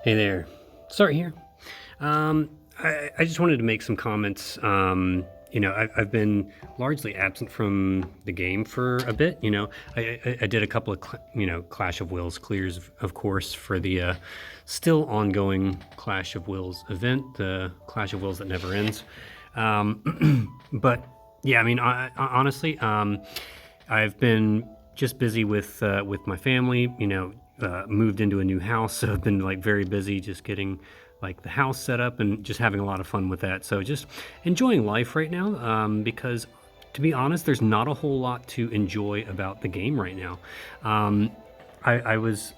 Hey there, Start here. I just wanted to make some comments. I've been largely absent from the game for a bit. I did a couple of, Clash of Wills clears, of course, for the still ongoing Clash of Wills event, the Clash of Wills that never ends. But yeah, honestly, I've been just busy with my family. Moved into a new house, so I've been like very busy just getting like the house set up and just having a lot of fun with that. So just enjoying life right now, because to be honest, there's not a whole lot to enjoy about the game right now. Um, I was,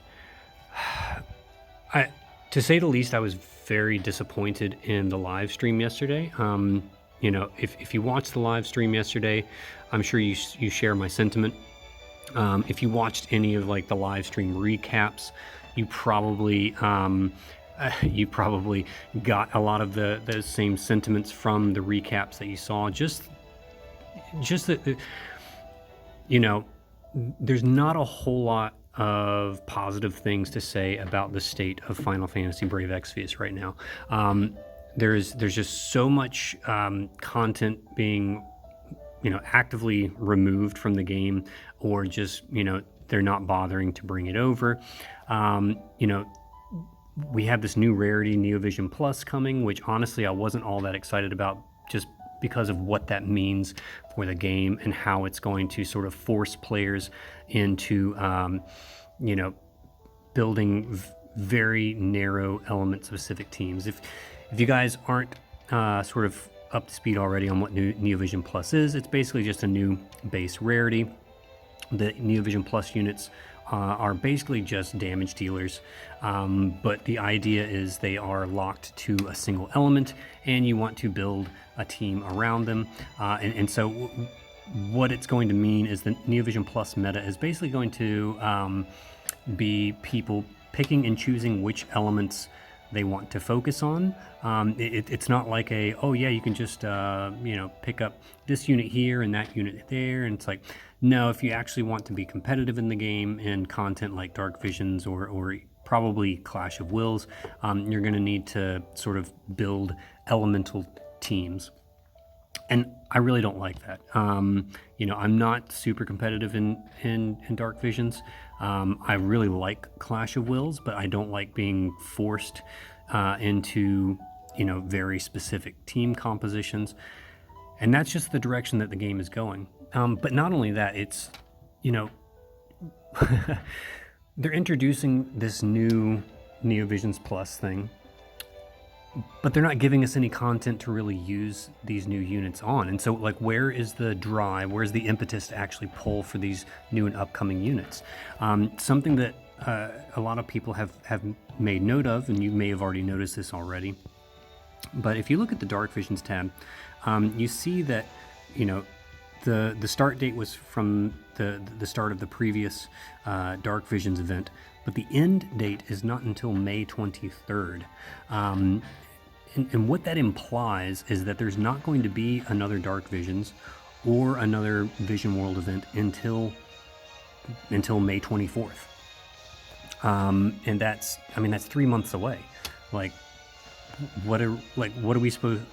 I, to say the least, I was very disappointed in the live stream yesterday. If you watched the live stream yesterday, I'm sure you share my sentiment. If you watched any of like the live stream recaps, you probably you probably got a lot of those same sentiments from the recaps that you saw. Just that, there's not a whole lot of positive things to say about the state of Final Fantasy Brave Exvius right now. There's just so much content being actively removed from the game, or just they're not bothering to bring it over. We have this new rarity Neovision Plus coming, which honestly I wasn't all that excited about, just because of what that means for the game and how it's going to sort of force players into building very narrow element specific teams. If you guys aren't sort of up to speed already on what Neovision Plus is, it's basically just a new base rarity. The Neovision Plus units are basically just damage dealers, but the idea is they are locked to a single element, and you want to build a team around them. And so what it's going to mean is the Neovision Plus meta is basically going to be people picking and choosing which elements they want to focus on. It's not like you can just pick up this unit here and that unit there, and it's like, no, if you actually want to be competitive in the game and content like Dark Visions or probably Clash of Wills, you're going to need to sort of build elemental teams. And I really don't like that. I'm not super competitive in Dark Visions. I really like Clash of Wills, but I don't like being forced into very specific team compositions. And that's just the direction that the game is going. But not only that, it's they're introducing this new Neovisions Plus thing, but they're not giving us any content to really use these new units on. And so, like, where is the drive? Where's the impetus to actually pull for these new and upcoming units? Something that a lot of people have made note of, and you may have already noticed this already, but if you look at the Dark Visions tab, you see that, the start date was from the start of the previous Dark Visions event, but the end date is not until May 23rd. And what that implies is that there's not going to be another Dark Visions or another Vision World event until May 24th. And that's 3 months away. Like, what are we supposed?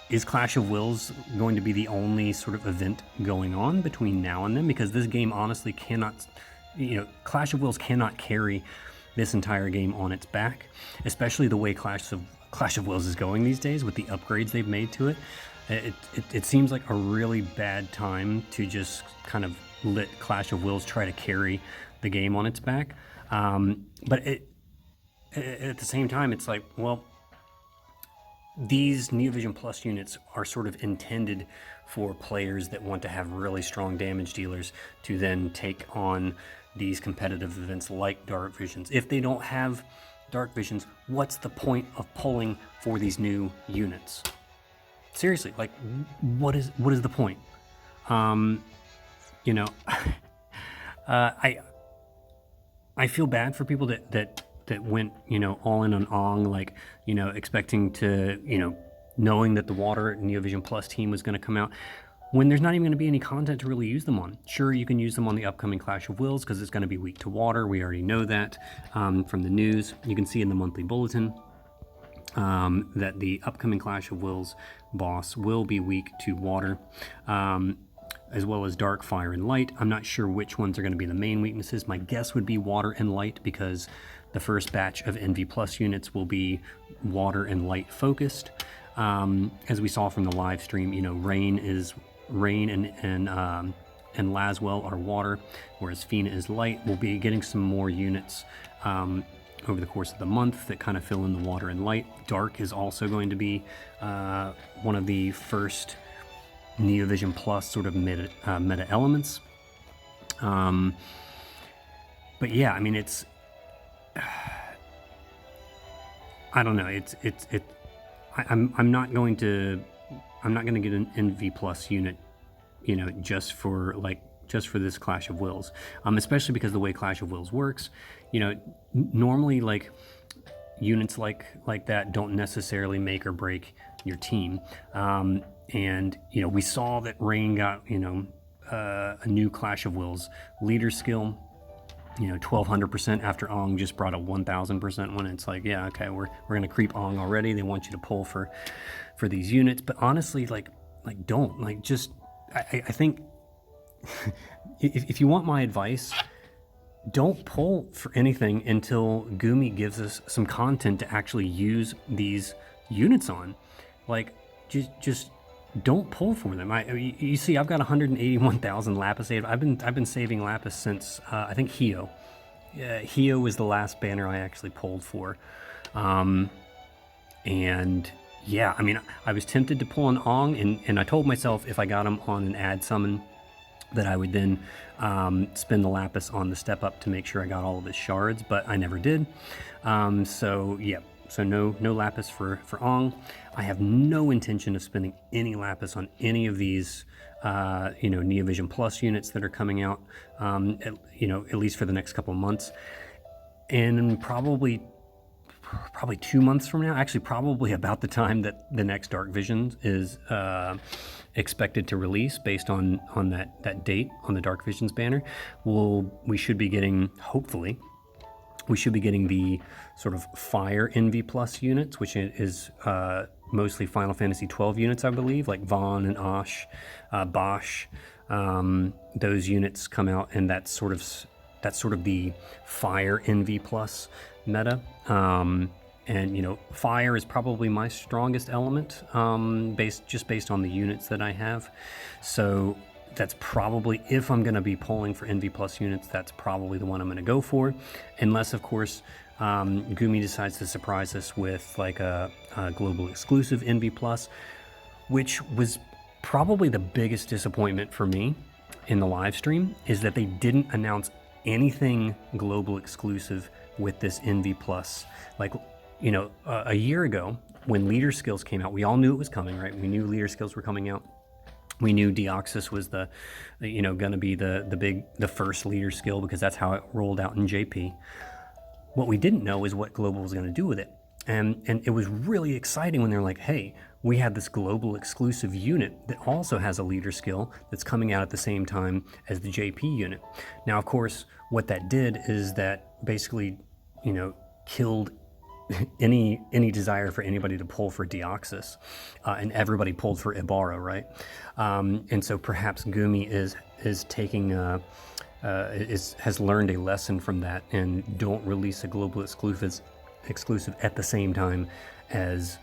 Is Clash of Wills going to be the only sort of event going on between now and then? Because this game honestly cannot, Clash of Wills cannot carry this entire game on its back, especially the way Clash of Wills is going these days with the upgrades they've made to it. It seems like a really bad time to just kind of let Clash of Wills try to carry the game on its back. But at the same time, it's like, well, these Neovision Plus units are sort of intended for players that want to have really strong damage dealers to then take on these competitive events like Dark Visions. If they don't have Dark Visions, what's the point of pulling for these new units? Seriously, like, what is the point? I feel bad for people that went, all in on Ong, like, expecting to, knowing that the Water Neovision Plus team was going to come out. when there's not even going to be any content to really use them on. Sure, you can use them on the upcoming Clash of Wills because it's going to be weak to water. We already know that from the news. You can see in the monthly bulletin that the upcoming Clash of Wills boss will be weak to water, as well as dark, fire, and light. I'm not sure which ones are going to be the main weaknesses. My guess would be water and light, because the first batch of NV Plus units will be water and light focused. As we saw from the live stream, you know, Rain and Laswell are water, whereas Fina is light. We'll be getting some more units over the course of the month that kind of fill in the water and light. Dark is also going to be one of the first Neovision Plus sort of meta elements. But yeah, I mean, it's, I don't know. I'm not going to get an NV Plus unit, you know, just for this Clash of Wills, especially because the way Clash of Wills works, you know, normally like units like that don't necessarily make or break your team. And you know, we saw that Rain got, you know, a new Clash of Wills leader skill, you know, 1200% after Ong just brought a 1000% one. It's like, yeah, okay, we're gonna creep Ong already. They want you to pull for these units, but honestly, like don't, like, just I think if you want my advice, don't pull for anything until Gumi gives us some content to actually use these units on. Like, just don't pull for them. You see, I've got 181,000 lapis saved. I've been saving lapis since I think Hio. Hio was the last banner I actually pulled for, and yeah, I mean, I was tempted to pull an Ong, and I told myself if I got him on an ad summon, that I would then spend the lapis on the step up to make sure I got all of his shards, but I never did. So yeah, so no lapis for Ong. I have no intention of spending any lapis on any of these, you know, Neovision Plus units that are coming out, you know, at least for the next couple of months, and probably 2 months from now, actually probably about the time that the next Dark Vision is expected to release, based on that date on the Dark Visions banner, we should be getting, hopefully, we should be getting the sort of Fire NV Plus units, which is mostly Final Fantasy 12 units, I believe, like Vaughn and Osh, Bosch. Those units come out, and that's sort of the Fire NV Plus meta. And you know, fire is probably my strongest element, based on the units that I have. So that's probably, if I'm going to be pulling for NV Plus units, that's probably the one I'm going to go for, unless of course Gumi decides to surprise us with like a global exclusive NV Plus, which was probably the biggest disappointment for me in the live stream, is that they didn't announce anything global exclusive with this NV Plus. Like, you know, a year ago when leader skills came out, we all knew it was coming, right? We knew leader skills were coming out. We knew Deoxys was you know, going to be the first leader skill, because that's how it rolled out in JP. What we didn't know is what global was going to do with it. And it was really exciting when they're like, hey, we have this global exclusive unit that also has a leader skill that's coming out at the same time as the JP unit. Now, of course, what that did is that basically, you know, killed any desire for anybody to pull for Deoxys, and everybody pulled for Ibarra, right? And so perhaps Gumi is taking has learned a lesson from that, and don't release a global exclusive at the same time as,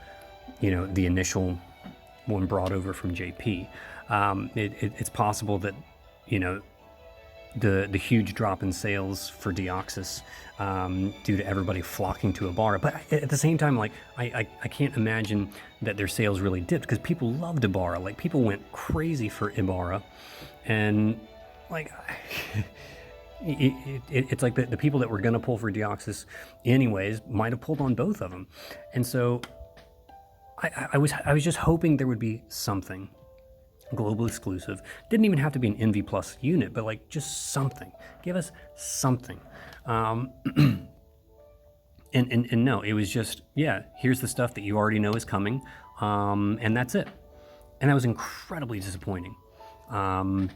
you know, the initial one brought over from JP. It's possible that, you know, the huge drop in sales for Deoxys, due to everybody flocking to Ibarra. But at the same time, like, I can't imagine that their sales really dipped, because people loved Ibarra. Like, people went crazy for Ibarra, and like it's like the people that were going to pull for Deoxys anyways might have pulled on both of them. And so I was just hoping there would be something global exclusive. Didn't even have to be an NV Plus unit, but like just something. Give us something. And no, it was just, yeah, here's the stuff that you already know is coming, and that's it. And that was incredibly disappointing. And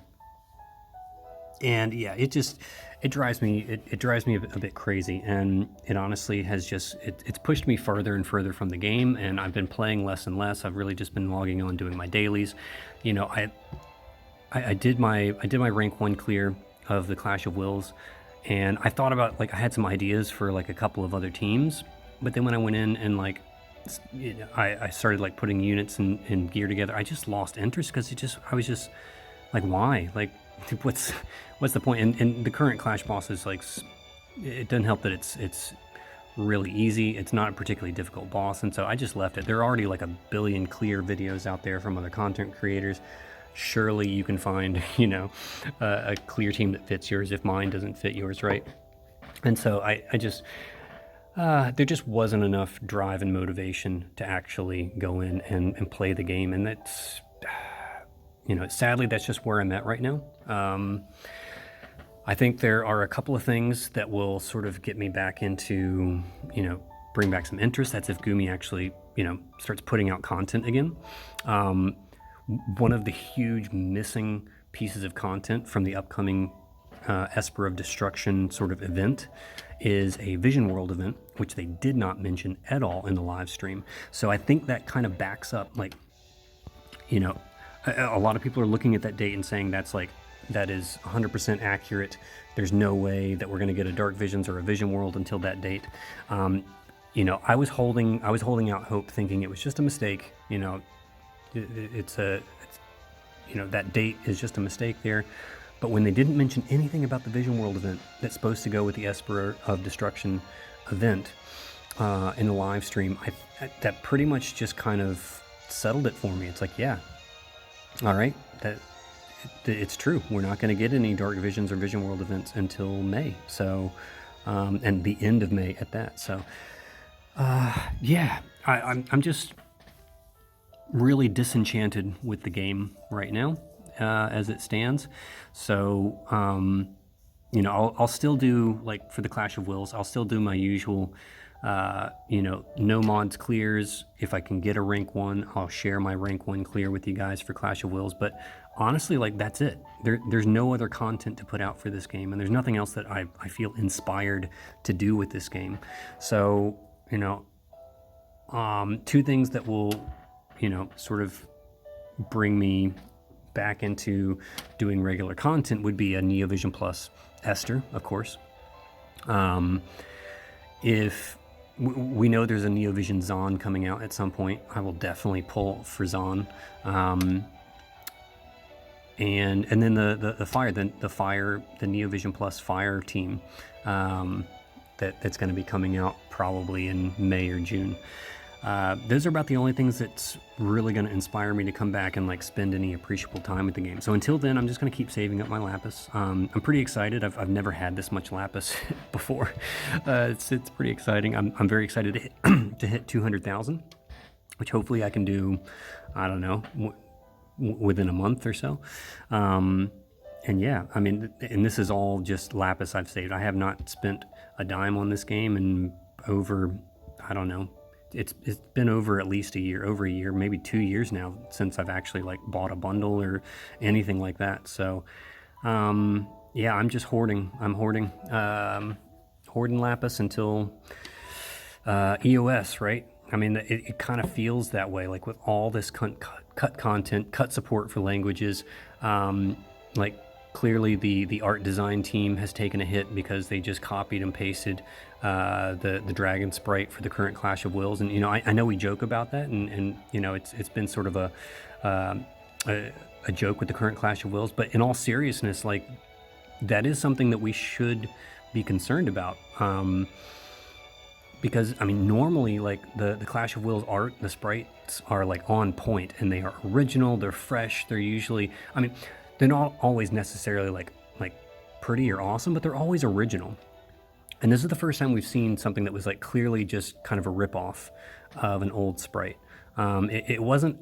yeah, it drives me a bit crazy, and it honestly has it's pushed me further and further from the game, and I've been playing less and less. I've really just been logging on, doing my dailies. I did my rank 1 clear of the Clash of Wills, and I thought about, like, I had some ideas for like a couple of other teams, but then when I went in and like I started like putting units and gear together, I just lost interest, because I was just like, why? Like, what's the point? And the current Clash boss is like, it doesn't help that it's really easy. It's not a particularly difficult boss, and so I just left it. There are already like a billion clear videos out there from other content creators. Surely you can find, a clear team that fits yours if mine doesn't fit yours, right? And so I just, there just wasn't enough drive and motivation to actually go in and play the game. And that's, sadly, that's just where I'm at right now. I think there are a couple of things that will sort of get me back into, bring back some interest. That's if Gumi actually, starts putting out content again. One of the huge missing pieces of content from the upcoming Esper of Destruction sort of event is a Vision World event, which they did not mention at all in the live stream. So I think that kind of backs up, like, a lot of people are looking at that date and saying that is 100% accurate. There's no way that we're going to get a Dark Visions or a Vision World until that date. I was holding out hope, thinking it was just a mistake. That date is just a mistake there. But when they didn't mention anything about the Vision World event that's supposed to go with the Esper of Destruction event in the live stream, that pretty much just kind of settled it for me. It's like, yeah, all right, it's true. We're not going to get any Dark Visions or Vision World events until May. So, and the end of May at that. So, yeah, I'm just really disenchanted with the game right now as it stands. So, I'll still do, like, for the Clash of Wills, I'll still do my usual, no mods clears. If I can get a rank 1, I'll share my rank 1 clear with you guys for Clash of Wills. But honestly, like, that's it. There's no other content to put out for this game, and there's nothing else that I feel inspired to do with this game. So, two things that will, sort of bring me back into doing regular content would be a Neovision Plus Esther, of course. If we know there's a Neovision Zon coming out at some point, I will definitely pull for Zon. And then the Fire, the Neovision Plus Fire team, that's going to be coming out probably in May or June. Those are about the only things that's really going to inspire me to come back and, like, spend any appreciable time with the game. So until then, I'm just going to keep saving up my lapis. I'm pretty excited. I've never had this much lapis before. It's pretty exciting. I'm very excited to hit, to hit 200,000, which hopefully I can do, I don't know, within a month or so. And yeah, I mean, and this is all just lapis I've saved. I have not spent a dime on this game in over, I don't know, it's been over at least over a year, maybe 2 years now since I've actually, like, bought a bundle or anything like that. So, yeah, I'm just hoarding. I'm hoarding lapis until EOS, right? I mean, it kind of feels that way, like, with all this cut content, cut support for languages, like, clearly the art design team has taken a hit because they just copied and pasted the dragon sprite for the current Clash of Wills. And, I know we joke about that, and it's been sort of a joke with the current Clash of Wills, but in all seriousness, like, that is something that we should be concerned about. Because, I mean, normally, like, the Clash of Wills art, the sprites are, like, on point, and they are original, they're fresh, they're usually, I mean, they're not always necessarily like pretty or awesome, but they're always original. And this is the first time we've seen something that was, like, clearly just kind of a ripoff of an old sprite. It wasn't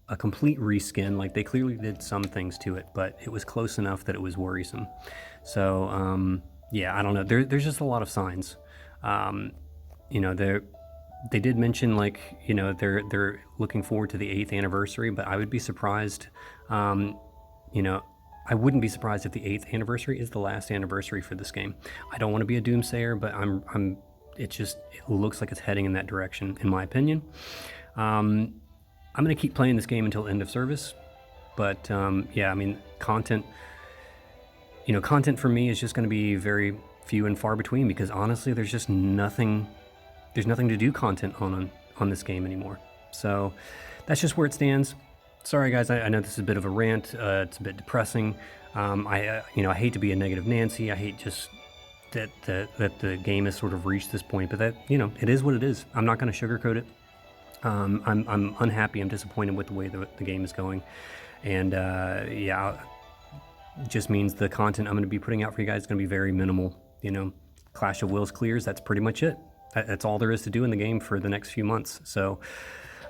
a complete reskin, like, they clearly did some things to it, but it was close enough that it was worrisome. So, yeah, I don't know. There's just a lot of signs. They did mention, like, they're looking forward to the 8th anniversary, but I would be surprised, you know, I wouldn't be surprised if the 8th anniversary is the last anniversary for this game. I don't want to be a doomsayer, but it looks like it's heading in that direction, in my opinion. I'm going to keep playing this game until end of service, but yeah, I mean, content for me is just going to be very few and far between, because honestly, there's nothing to do content on this game anymore. So that's just where it stands. Sorry guys, I know this is a bit of a rant. It's a bit depressing. I hate to be a negative Nancy. I hate just that the game has sort of reached this point, but that, it is what it is. I'm not going to sugarcoat it. I'm unhappy. I'm disappointed with the way the game is going, and yeah, it just means the content I'm going to be putting out for you guys is going to be very minimal. Clash of Wills clears. That's pretty much it. That's all there is to do in the game for the next few months. So.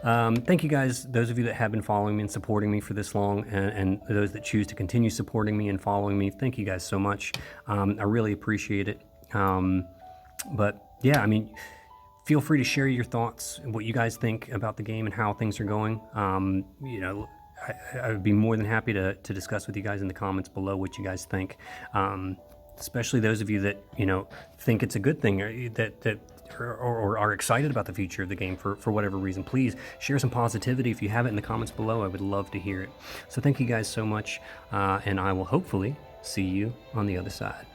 Thank you guys, those of you that have been following me and supporting me for this long, and those that choose to continue supporting me and following me. Thank you guys so much. I really appreciate it. But yeah, I mean, feel free to share your thoughts, what you guys think about the game and how things are going. I would be more than happy to discuss with you guys in the comments below what you guys think. Especially those of you that, think it's a good thing, or are excited about the future of the game for whatever reason. Please share some positivity. If you have it in the comments below, I would love to hear it. So thank you guys so much, and I will hopefully see you on the other side.